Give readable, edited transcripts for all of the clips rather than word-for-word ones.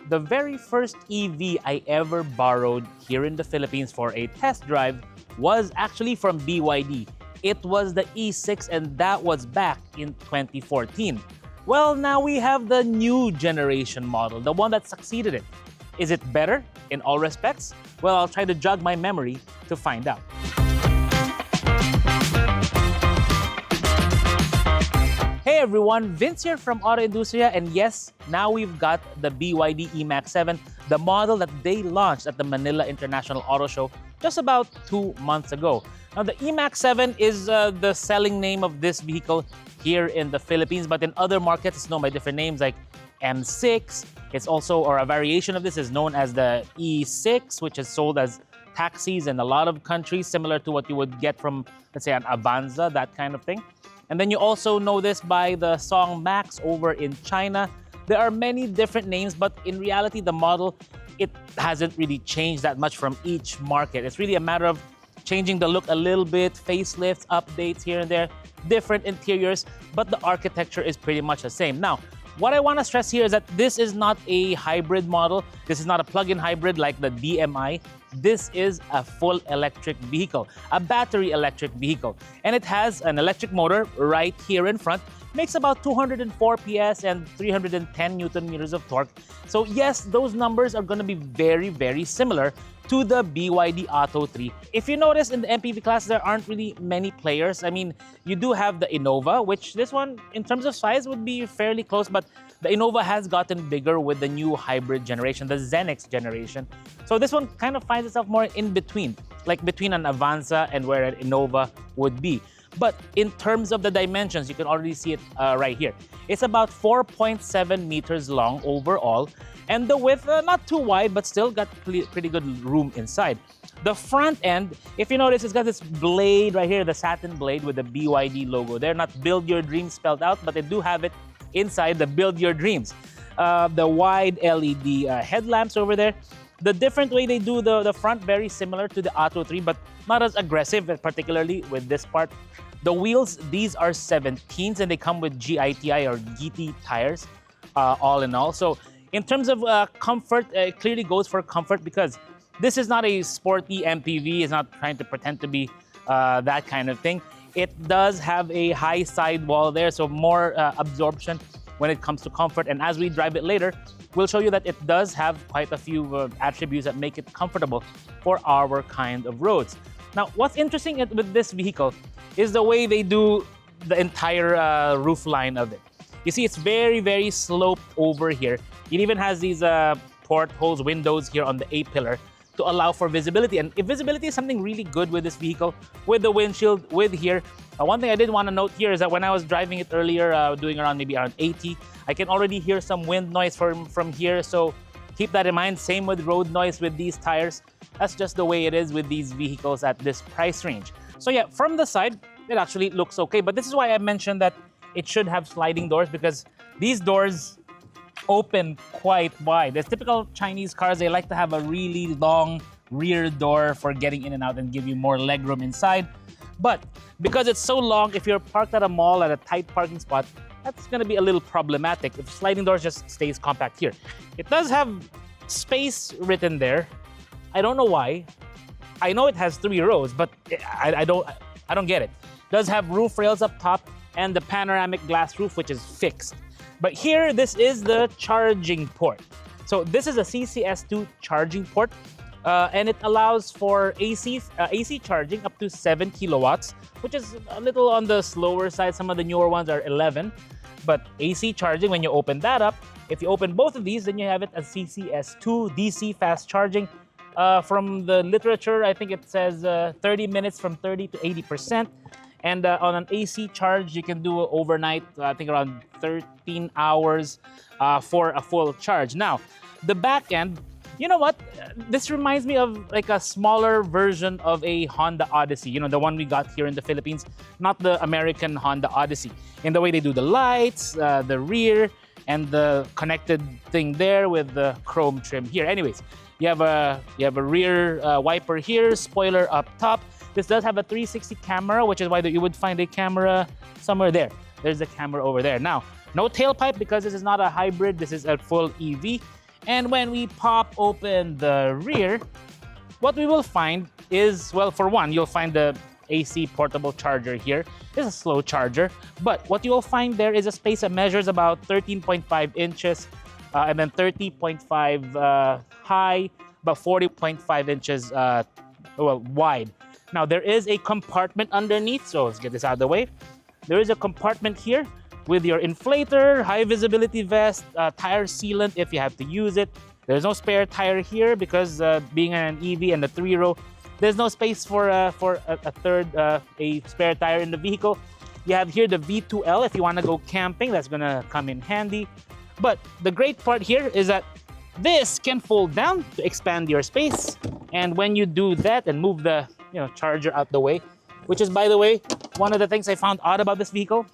the very first EV I ever borrowed here in the Philippines for a test drive was actually from BYD. It was the E6, and that was back in 2014. Well, now we have the new generation model, the one that succeeded it. Is it better in all respects? Well, I'll try to jog my memory to find out. Hey everyone, Vince here from AutoIndustriya, and yes, now we've got the BYD EMAC 7, the model that they launched at the Manila International Auto Show just about 2 months ago. Now, the EMAC 7 is the selling name of this vehicle here in the Philippines, but in other markets it's known by different names like M6. It's also, or a variation of this is known as the E6, which is sold as taxis in a lot of countries, similar to what you would get from, let's say, an Avanza, that kind of thing. And then you also know this by the song Max over in China. There are many different names, but in reality, the model, it hasn't really changed that much from each market. It's really a matter of changing the look a little bit, facelifts, updates here and there, different interiors, but the architecture is pretty much the same. Now, what I want to stress here is that this is not a hybrid model. This is not a plug-in hybrid like the DMI. This is a full electric vehicle, a battery electric vehicle. And it has an electric motor right here in front. Makes about 204 PS and 310 Newton meters of torque. So yes, those numbers are going to be very, very similar to the BYD Atto 3. If you notice in the MPV class, there aren't really many players. I mean, you do have the Innova, which this one, in terms of size, would be fairly close, but the Innova has gotten bigger with the new hybrid generation, the Zenix generation. So this one kind of finds itself more in between, like between an Avanza and where an Innova would be. But in terms of the dimensions, you can already see it right here. It's about 4.7 meters long overall, and the width, not too wide, but still got pretty good room inside. The front end, if you notice, it's got this blade right here, the satin blade with the BYD logo. They're not Build Your Dreams spelled out, but they do have it inside the Build Your Dreams. The wide LED headlamps over there. The different way they do the front, very similar to the Atto 3, but not as aggressive, particularly with this part. The wheels, these are 17s, and they come with GITI or GT tires, all in all. So in terms of comfort, it clearly goes for comfort because this is not a sporty MPV. It's not trying to pretend to be that kind of thing. It does have a high sidewall there, so more absorption when it comes to comfort. And as we drive it later, we'll show you that it does have quite a few attributes that make it comfortable for our kind of roads. Now, what's interesting with this vehicle is the way they do the entire roof line of it. You see, it's very, very sloped over here. It even has these portholes, windows here on the A-pillar to allow for visibility. And if visibility is something really good with this vehicle, with the windshield, with here, one thing I did want to note here is that when I was driving it earlier, doing around 80, I can already hear some wind noise from here. So keep that in mind. Same with road noise with these tires. That's just the way it is with these vehicles at this price range. So yeah, from the side, it actually looks okay. But this is why I mentioned that it should have sliding doors, because these doors open quite wide. As typical Chinese cars, they like to have a really long rear door for getting in and out and give you more legroom inside. But because it's so long, if you're parked at a mall at a tight parking spot, that's going to be a little problematic if sliding doors just stays compact here. It does have space written there. I don't know why. I know it has 3 rows, but I don't get it. It does have roof rails up top and the panoramic glass roof, which is fixed. But here, this is the charging port. So this is a CCS2 charging port, and it allows for AC charging up to 7 kilowatts, which is a little on the slower side. Some of the newer ones are 11. But AC charging, when you open that up, if you open both of these, then you have it as CCS2 DC fast charging. From the literature, I think it says 30 minutes from 30 to 80%. And on an AC charge, you can do overnight, I think around 13 hours for a full charge. Now, the back end, you know what? This reminds me of like a smaller version of a Honda Odyssey, you know, the one we got here in the Philippines, not the American Honda Odyssey. In the way they do the lights, the rear, and the connected thing there with the chrome trim here. Anyways, you have a rear wiper here, spoiler up top. This does have a 360 camera, which is why you would find a camera somewhere there. There's a camera over there. Now, no tailpipe because this is not a hybrid. This is a full EV. And when we pop open the rear, what we will find is, well, for one, you'll find the AC portable charger here. It's a slow charger, but what you'll find there is a space that measures about 13.5 inches and then 30.5 high, about 40.5 inches wide. Now, there is a compartment underneath, so let's get this out of the way. There is a compartment here with your inflator, high visibility vest, tire sealant if you have to use it. There's no spare tire here because being an EV and the 3-row, there's no space for a spare tire in the vehicle. You have here the V2L if you want to go camping. That's going to come in handy. But the great part here is that this can fold down to expand your space. And when you do that and move the charger out the way, which is, by the way, one of the things I found odd about this vehicle,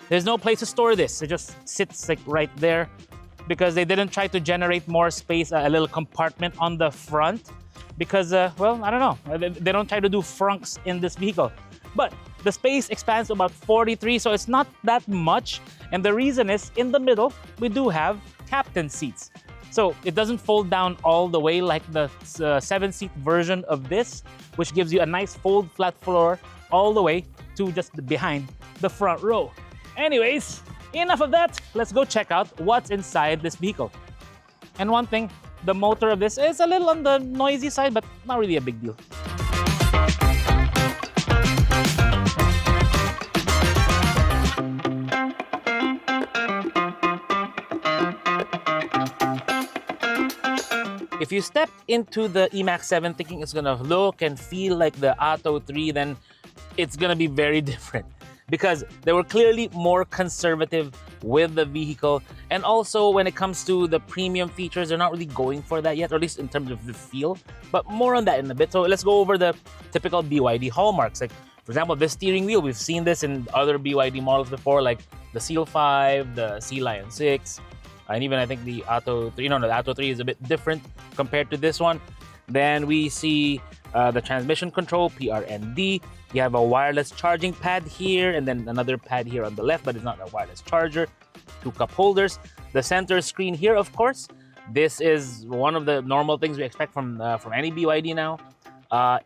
there's no place to store this. It just sits like right there because they didn't try to generate more space, a little compartment on the front because, well, I don't know. They don't try to do frunks in this vehicle. But the space expands to about 43, so it's not that much. And the reason is, in the middle, we do have captain seats. So it doesn't fold down all the way like the 7-seat version of this, which gives you a nice fold flat floor all the way to just behind the front row. Anyways, enough of that. Let's go check out what's inside this vehicle. And one thing, the motor of this is a little on the noisy side, but not really a big deal. If you step into the eMax 7 thinking it's gonna look and feel like the Atto 3, then it's gonna be very different because they were clearly more conservative with the vehicle. And also when it comes to the premium features, they're not really going for that yet, or at least in terms of the feel, but more on that in a bit. So let's go over the typical BYD hallmarks. Like, for example, this steering wheel, we've seen this in other BYD models before, like the Seal 5, the Sea Lion 6, and even I think the Atto 3, the Atto 3 is a bit different compared to this one. Then we see the transmission control, PRND. You have a wireless charging pad here, and then another pad here on the left, but it's not a wireless charger. 2 cup holders. The center screen here, of course. This is one of the normal things we expect from any BYD now.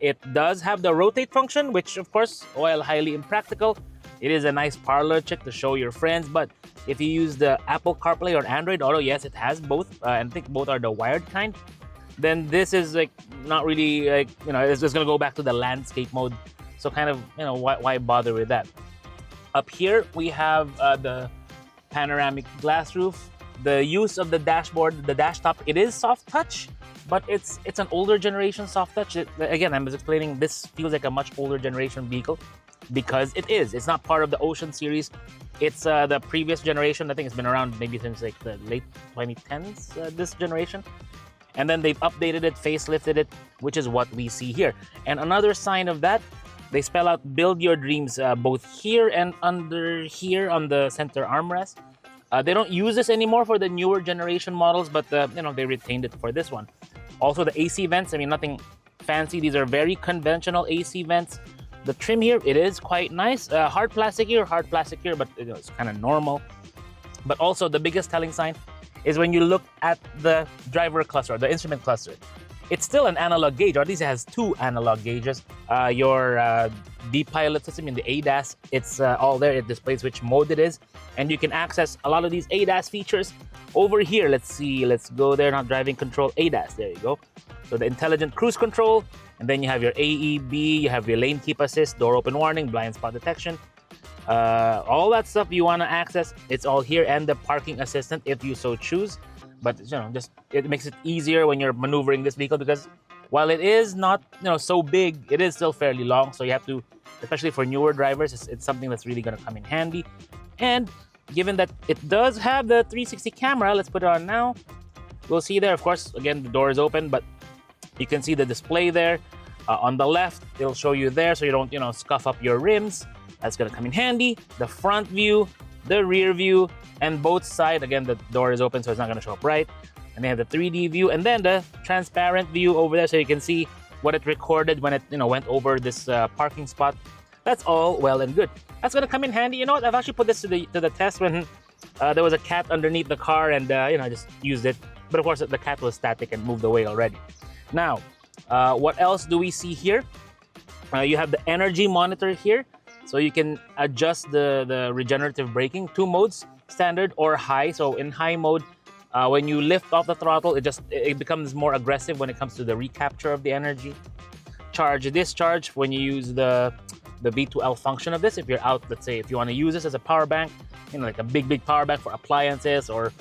It does have the rotate function, which of course, while highly impractical, it is a nice parlor trick to show your friends. But if you use the Apple CarPlay or Android Auto, yes, it has both. And I think both are the wired kind. Then this is like not really like, it's just gonna go back to the landscape mode. So kind of, why bother with that? Up here, we have the panoramic glass roof. The use of the dashboard, the dash top, it is soft touch, but it's an older generation soft touch. Again, I was explaining, this feels like a much older generation vehicle because it is. It's not part of the Ocean series. It's the previous generation. I think it's been around maybe since like the late 2010s, this generation. And then they've updated it, facelifted it, which is what we see here. And another sign of that, they spell out build your dreams both here and under here on the center armrest. They don't use this anymore for the newer generation models, but they retained it for this one. Also the AC vents, nothing fancy. These are very conventional AC vents. The trim here, it is quite nice. Hard plastic here, but it's kind of normal. But also the biggest telling sign is when you look at the driver cluster, the instrument cluster. It's still an analog gauge, or at least it has 2 analog gauges. Your D-Pilot system in the ADAS, it's all there. It displays which mode it is. And you can access a lot of these ADAS features over here. Let's see, let's go there, not driving control, ADAS, there you go. So the intelligent cruise control, and then you have your AEB, you have your lane keep assist, door open warning, blind spot detection. All that stuff you want to access, it's all here, and the parking assistant if you so choose. But just it makes it easier when you're maneuvering this vehicle because while it is not so big, it is still fairly long. So you have to, especially for newer drivers, it's something that's really going to come in handy. And given that it does have the 360 camera, let's put it on now. We'll see there, of course, again, the door is open, but you can see the display there. On the left, it'll show you there so you don't, scuff up your rims. That's going to come in handy. The front view, the rear view, and both sides. Again, the door is open, so it's not going to show up right. And they have the 3D view, and then the transparent view over there, so you can see what it recorded when it went over this parking spot. That's all well and good. That's going to come in handy. You know what? I've actually put this to the test when there was a cat underneath the car, and I just used it But of course, the cat was static and moved away already. Now, what else do we see here? You have the energy monitor here. So you can adjust the regenerative braking, 2 modes, standard or high. So in high mode, when you lift off the throttle, it becomes more aggressive when it comes to the recapture of the energy. Charge, discharge, when you use the V2L function of this. If you're out, let's say, if you want to use this as a power bank, like a big power bank for appliances or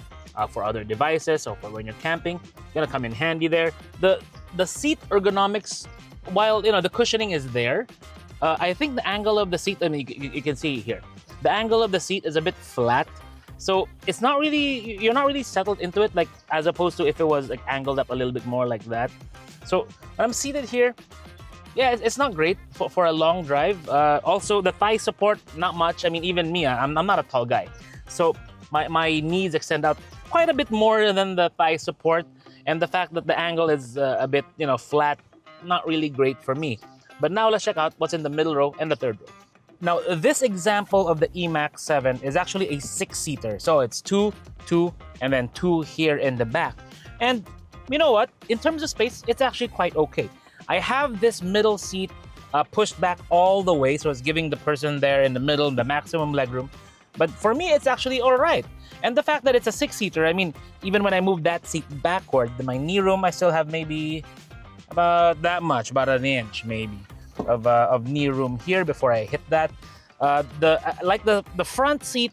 for other devices, or for when you're camping, gonna come in handy there. The seat ergonomics, while the cushioning is there, I think the angle of the seat, I mean, you can see here, the angle of the seat is a bit flat. So it's not really, you're not really settled into it, like as opposed to if it was like angled up a little bit more like that. So when I'm seated here, yeah, it's not great for a long drive. Also, the thigh support, not much. I mean, even me, I'm not a tall guy. So my knees extend out quite a bit more than the thigh support. And the fact that the angle is a bit, flat, not really great for me. But now let's check out what's in the middle row and the third row. Now, this example of the eMax 7 is actually a 6-seater. So it's 2, 2, and then 2 here in the back. And you know what? In terms of space, it's actually quite okay. I have this middle seat pushed back all the way, so it's giving the person there in the middle the maximum legroom. But for me, it's actually all right. And the fact that it's a 6-seater, I mean, even when I move that seat backward, my knee room, I still have maybe about that much, about an inch maybe of knee room here before I hit that. The front seat,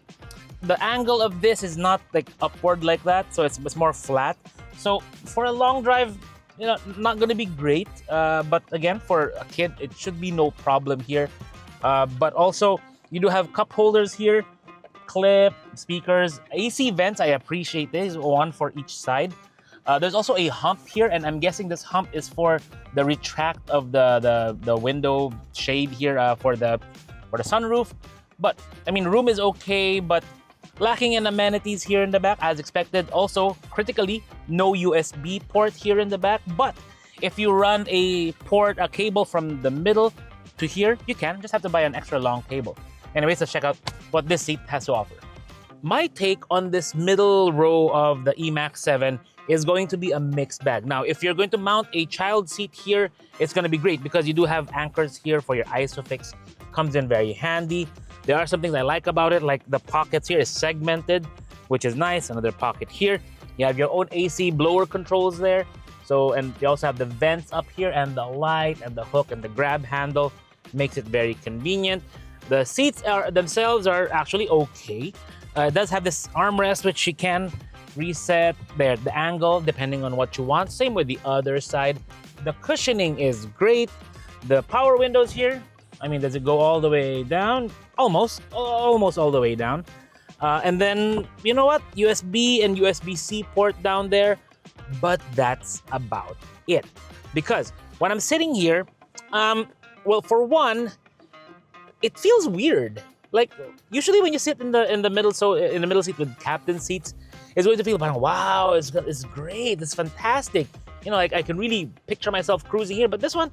the angle of this is not like upward like that, so it's more flat. So for a long drive, not going to be great. But again, for a kid, it should be no problem here. But also, you do have cup holders here, clip, speakers, AC vents. I appreciate this, one for each side. There's also a hump here, and I'm guessing this hump is for the retract of the window shade here for the sunroof. But I mean, room is okay, but lacking in amenities here in the back as expected. Also, critically, no USB port here in the back. But if you run a cable from the middle to here, you can just have to buy an extra long cable. Anyways, let's check out what this seat has to offer. My take on this middle row of the eMax 7 is going to be a mixed bag. Now, if you're going to mount a child seat here, it's going to be great because you do have anchors here for your ISOFIX. Comes in very handy. There are some things I like about it, like the pockets here is segmented, which is nice. Another pocket here. You have your own AC blower controls there. So, and you also have the vents up here and the light and the hook and the grab handle. Makes it very convenient. The seats themselves are actually okay. It does have this armrest, which you can reset the angle depending on what you want. Same with the other side. The cushioning is great. The power windows here, I mean, does it go all the way down? Almost all the way down. And then, you know what? USB and USB-C port down there. But that's about it. Because when I'm sitting here, well, for one, it feels weird. Like usually when you sit in the middle, so in the middle seat with captain seats, it's going to feel like, wow, it's great, it's fantastic. Like I can really picture myself cruising here. But this one,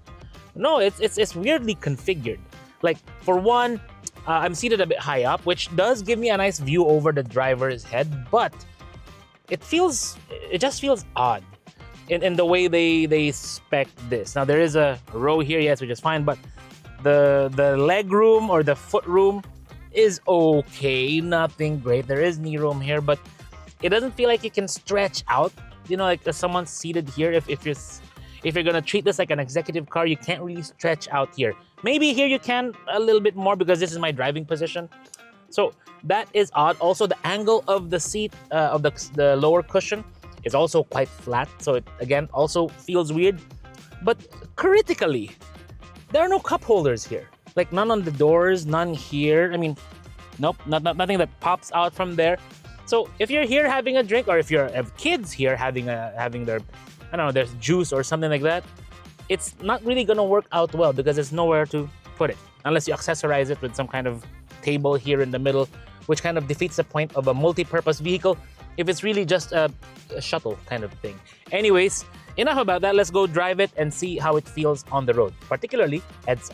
no, it's weirdly configured. Like for one, I'm seated a bit high up, which does give me a nice view over the driver's head, but it just feels odd in the way they spec this. Now there is a row here, yes, which is fine, but the leg room or the foot room is okay, nothing great. There is knee room here, but it doesn't feel like you can stretch out. Like someone's seated here. If you're gonna treat this like an executive car, you can't really stretch out here. Maybe here you can a little bit more because this is my driving position. So that is odd. Also, the angle of the seat of the lower cushion is also quite flat. So it again also feels weird. But critically, there are no cup holders here. Like none on the doors, none here. I mean, nope, nothing that pops out from there. So if you're here having a drink, or if you have kids here having their, I don't know, there's juice or something like that, it's not really gonna work out well because there's nowhere to put it unless you accessorize it with some kind of table here in the middle, which kind of defeats the point of a multi-purpose vehicle if it's really just a shuttle kind of thing. Anyways, enough about that. Let's go drive it and see how it feels on the road, particularly EDSA.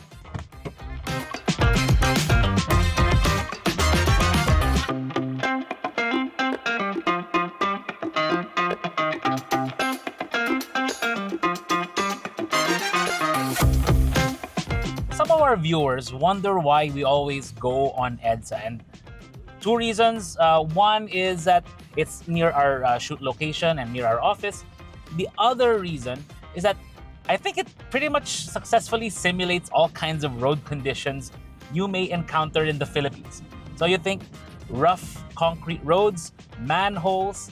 our viewers wonder why we always go on EDSA, and two reasons. One is that it's near our shoot location and near our office. The other reason is that I think it pretty much successfully simulates all kinds of road conditions you may encounter in the Philippines. So you think rough concrete roads, manholes,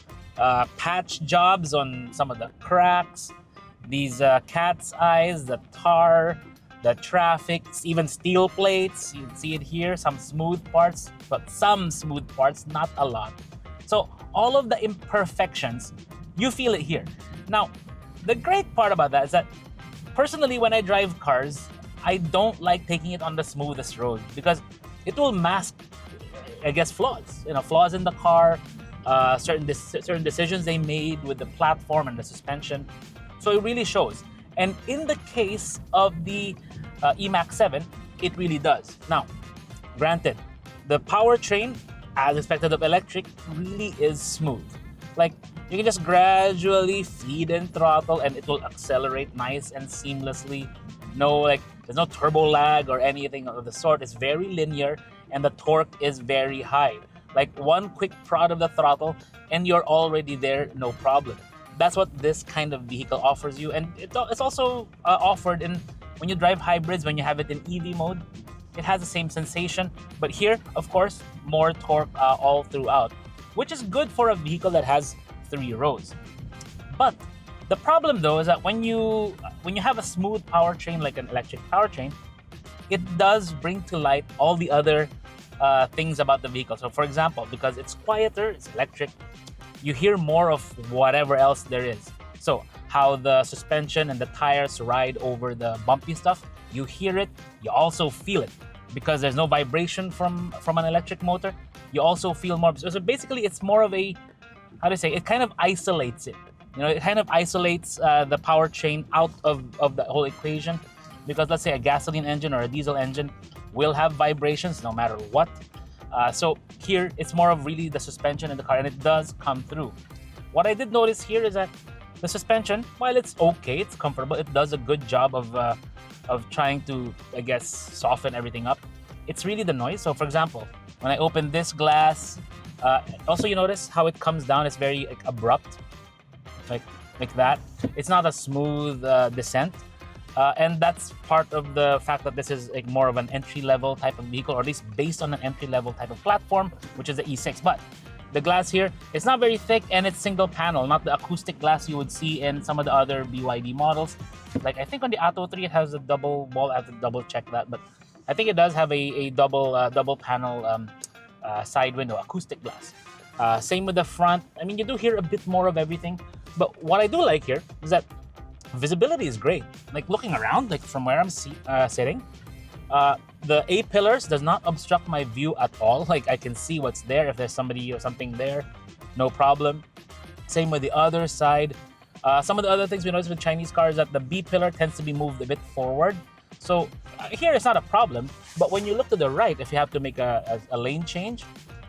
patch jobs on some of the cracks, these cat's eyes, the tar, the traffic, even steel plates. You can see it here, some smooth parts, but some smooth parts, not a lot. So all of the imperfections, you feel it here. Now, the great part about that is that personally, when I drive cars, I don't like taking it on the smoothest road because it will mask, I guess, flaws. Flaws in the car, certain decisions they made with the platform and the suspension. So it really shows. And in the case of the EMAC 7, it really does. Now, granted, the powertrain, as expected of electric, really is smooth. Like, you can just gradually feed and throttle and it will accelerate nice and seamlessly. There's no turbo lag or anything of the sort. It's very linear and the torque is very high. Like one quick prod of the throttle and you're already there, no problem. That's what this kind of vehicle offers you, and it's also offered in when you drive hybrids. When you have it in EV mode, it has the same sensation, but here, of course, more torque all throughout, which is good for a vehicle that has 3 rows. But the problem though is that when you have a smooth powertrain like an electric powertrain, it does bring to light all the other things about the vehicle. So for example, because it's quieter, it's electric, you hear more of whatever else there is. So how the suspension and the tires ride over the bumpy stuff, you hear it, you also feel it. Because there's no vibration from an electric motor, you also feel more. So basically, it's more of a, it kind of isolates it. It kind of isolates the powertrain out of the whole equation. Because let's say a gasoline engine or a diesel engine will have vibrations no matter what. So here, it's more of really the suspension in the car, and it does come through. What I did notice here is that the suspension, while it's okay, it's comfortable, it does a good job of trying to, I guess, soften everything up. It's really the noise. So for example, when I open this glass, also you notice how it comes down. It's very abrupt, like that. It's not a smooth descent. And that's part of the fact that this is more of an entry-level type of vehicle, or at least based on an entry-level type of platform, which is the E6. But the glass here, it's not very thick and it's single panel, not the acoustic glass you would see in some of the other BYD models. Like I think on the Atto 3 it has a double wall. I have to double check that, but I think it does have a double panel side window acoustic glass. Same with the front. I mean, you do hear a bit more of everything, but what I do like here is that visibility is great. Like looking around, like from where I'm sitting, the A-pillars does not obstruct my view at all. Like I can see what's there. If there's somebody or something there, no problem. Same with the other side. Some of the other things we notice with Chinese cars is that the B-pillar tends to be moved a bit forward. So here it's not a problem, but when you look to the right, if you have to make a lane change,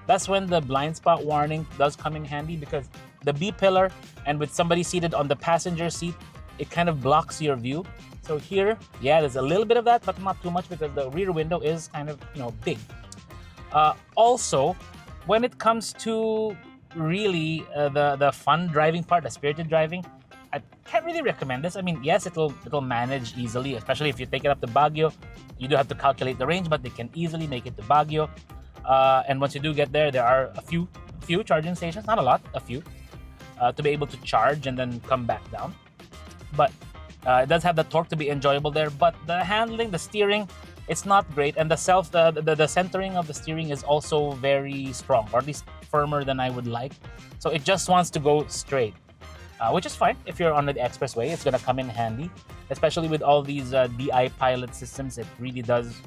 that's when the blind spot warning does come in handy, because the B-pillar, and with somebody seated on the passenger seat, it kind of blocks your view. So here, yeah, there's a little bit of that, but not too much because the rear window is kind of, big. Also, when it comes to really the fun driving part, the spirited driving, I can't really recommend this. I mean, yes, it'll manage easily, especially if you take it up to Baguio. You do have to calculate the range, but they can easily make it to Baguio. And once you do get there, there are a few charging stations, not a lot, a few, to be able to charge and then come back down. But it does have the torque to be enjoyable there. But the handling, the steering, it's not great, and the centering of the steering is also very strong, or at least firmer than I would like. So it just wants to go straight, which is fine if you're on the expressway. It's gonna come in handy, especially with all these DI pilot systems. It really does,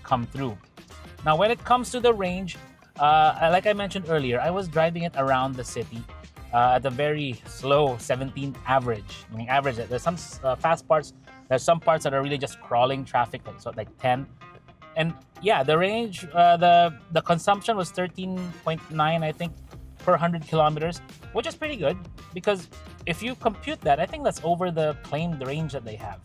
come through. Now, when it comes to the range, like I mentioned earlier, I was driving it around the city at a very slow 17 average. Meaning average. There's some fast parts. There's some parts that are really just crawling traffic, like 10. And yeah, the range, the consumption was 13.9, I think, per 100 kilometers, which is pretty good, because if you compute that, I think that's over the claimed range that they have.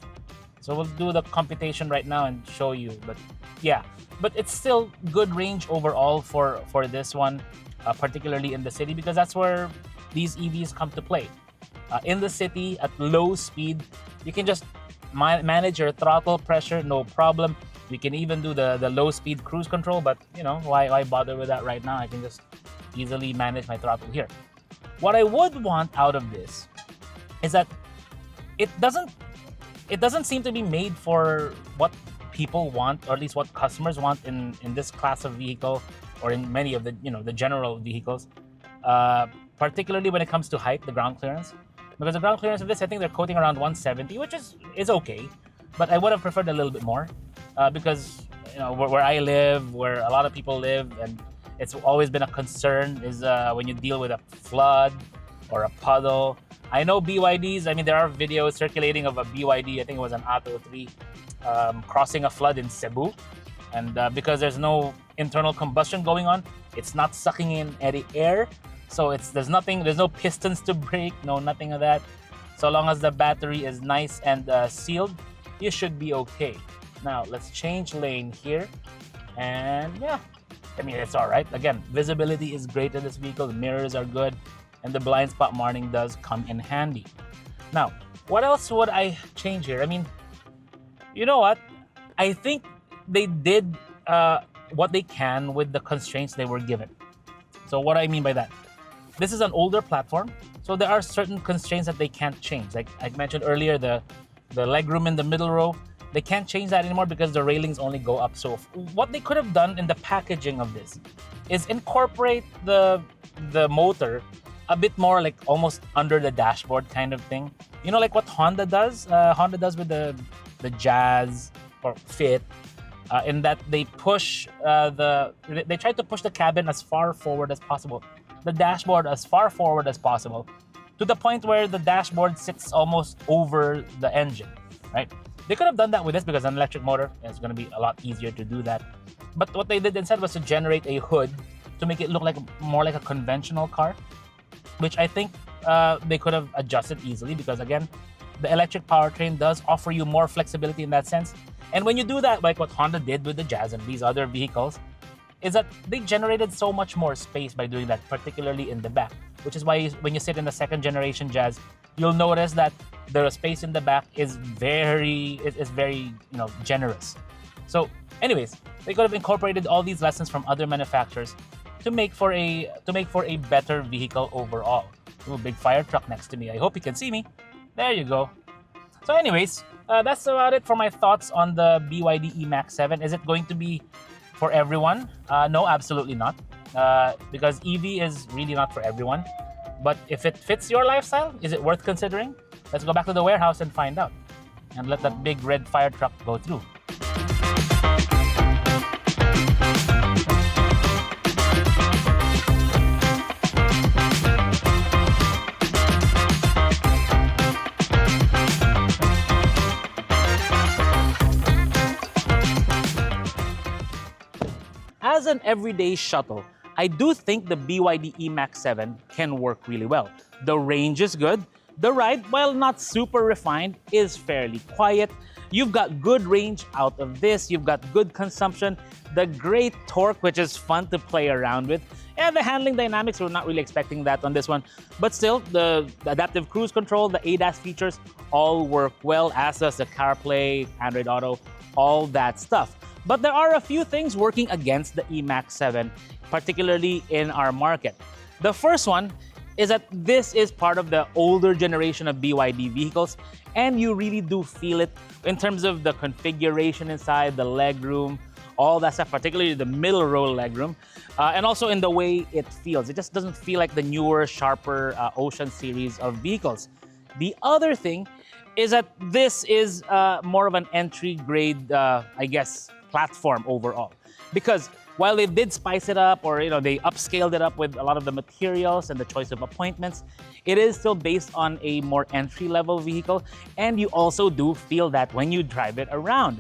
So we'll do the computation right now and show you. But yeah, but it's still good range overall for this one, particularly in the city, because that's where these EVs come to play. In the city at low speed, you can just manage your throttle pressure, no problem. We can even do the low speed cruise control, but why bother with that right now? I can just easily manage my throttle here. What I would want out of this is that it doesn't seem to be made for what people want, or at least what customers want in this class of vehicle, or in many of the the general vehicles, particularly when it comes to height, the ground clearance. Because the ground clearance of this, I think they're quoting around 170, which is okay, but I would have preferred a little bit more, because where I live, where a lot of people live, and it's always been a concern is when you deal with a flood or a puddle. I know BYDs, I mean, there are videos circulating of a BYD, I think it was an Atto 3, crossing a flood in Cebu. And because there's no internal combustion going on, it's not sucking in any air. So there's no pistons to brake, nothing of that. So long as the battery is nice and sealed, you should be okay. Now, let's change lane here. And yeah, I mean, it's all right. Again, visibility is great in this vehicle. The mirrors are good. And the blind spot warning does come in handy. Now, what else would I change here? I mean, you know what? I think they did what they can with the constraints they were given. So what I mean by that? This is an older platform, so there are certain constraints that they can't change. Like I mentioned earlier, the legroom in the middle row, they can't change that anymore because the railings only go up. So what they could have done in the packaging of this is incorporate the motor a bit more like almost under the dashboard kind of thing. Like what Honda does. Honda does with the Jazz or Fit, in that they push they try to push the cabin as far forward as possible, the dashboard as far forward as possible, to the point where the dashboard sits almost over the engine, right? They could have done that with this because an electric motor is going to be a lot easier to do that. But what they did instead was to generate a hood to make it look more like a conventional car, which I think they could have adjusted easily, because again, the electric powertrain does offer you more flexibility in that sense. And when you do that, like what Honda did with the Jazz and these other vehicles, is that they generated so much more space by doing that, particularly in the back, which is why when you sit in the second generation Jazz, you'll notice that the space in the back is very generous. So anyways, they could have incorporated all these lessons from other manufacturers to make for a better vehicle overall. Ooh, big fire truck next to me. I hope you can see me. There you go. So anyways, that's about it for my thoughts on the BYD EMAC 7. Is it going to be for everyone? No, absolutely not. Because EV is really not for everyone. But if it fits your lifestyle, is it worth considering? Let's go back to the warehouse and find out. And let that big red fire truck go through. As an everyday shuttle, I do think the BYD EMAC 7 can work really well. The range is good. The ride, while not super refined, is fairly quiet. You've got good range out of this. You've got good consumption, the great torque, which is fun to play around with, and the handling dynamics, we're not really expecting that on this one. But still, the adaptive cruise control, the ADAS features all work well, as does the CarPlay, Android Auto, all that stuff. But there are a few things working against the EMAC 7, particularly in our market. The first one is that this is part of the older generation of BYD vehicles, and you really do feel it in terms of the configuration inside, the legroom, all that stuff, particularly the middle row legroom, and also in the way it feels. It just doesn't feel like the newer, sharper Ocean series of vehicles. The other thing is that this is more of an entry grade, platform overall. Because while they did spice it up, or they upscaled it up with a lot of the materials and the choice of appointments, it is still based on a more entry-level vehicle, and you also do feel that when you drive it around.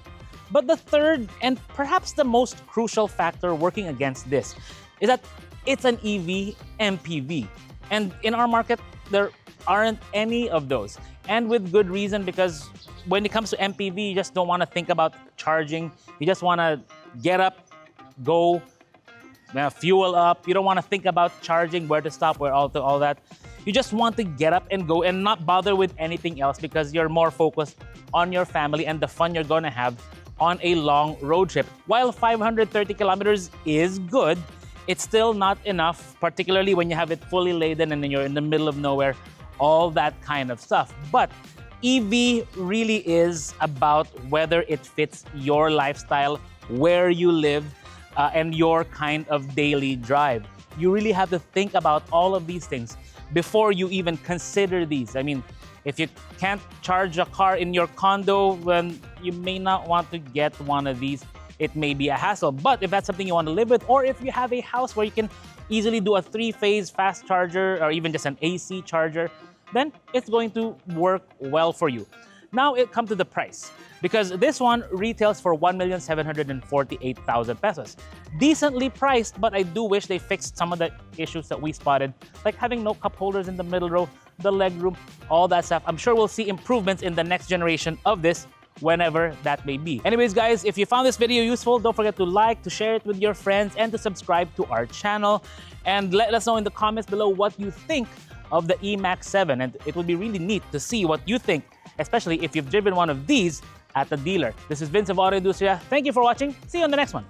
But the third, and perhaps the most crucial factor working against this, is that it's an EV MPV. And in our market, there aren't any of those. And with good reason, because when it comes to MPV, you just don't want to think about charging. You just want to get up, go, fuel up. You don't want to think about charging, where to stop, where all that. You just want to get up and go and not bother with anything else because you're more focused on your family and the fun you're going to have on a long road trip. While 530 kilometers is good, it's still not enough, particularly when you have it fully laden and then you're in the middle of nowhere, all that kind of stuff. But EV really is about whether it fits your lifestyle, where you live, and your kind of daily drive. You really have to think about all of these things before you even consider these. I mean, if you can't charge a car in your condo, then you may not want to get one of these. It may be a hassle. But if that's something you want to live with, or if you have a house where you can easily do a 3-phase fast charger or even just an AC charger, then it's going to work well for you. Now it comes to the price, because this one retails for 1,748,000 pesos. Decently priced, but I do wish they fixed some of the issues that we spotted, like having no cup holders in the middle row, the legroom, all that stuff. I'm sure we'll see improvements in the next generation of this, whenever that may be. Anyways, guys, if you found this video useful, don't forget to like, to share it with your friends, and to subscribe to our channel. And let us know in the comments below what you think of the eMax 7. And it would be really neat to see what you think, especially if you've driven one of these at the dealer. This is Vince of AutoIndustriya. Thank you for watching. See you on the next one.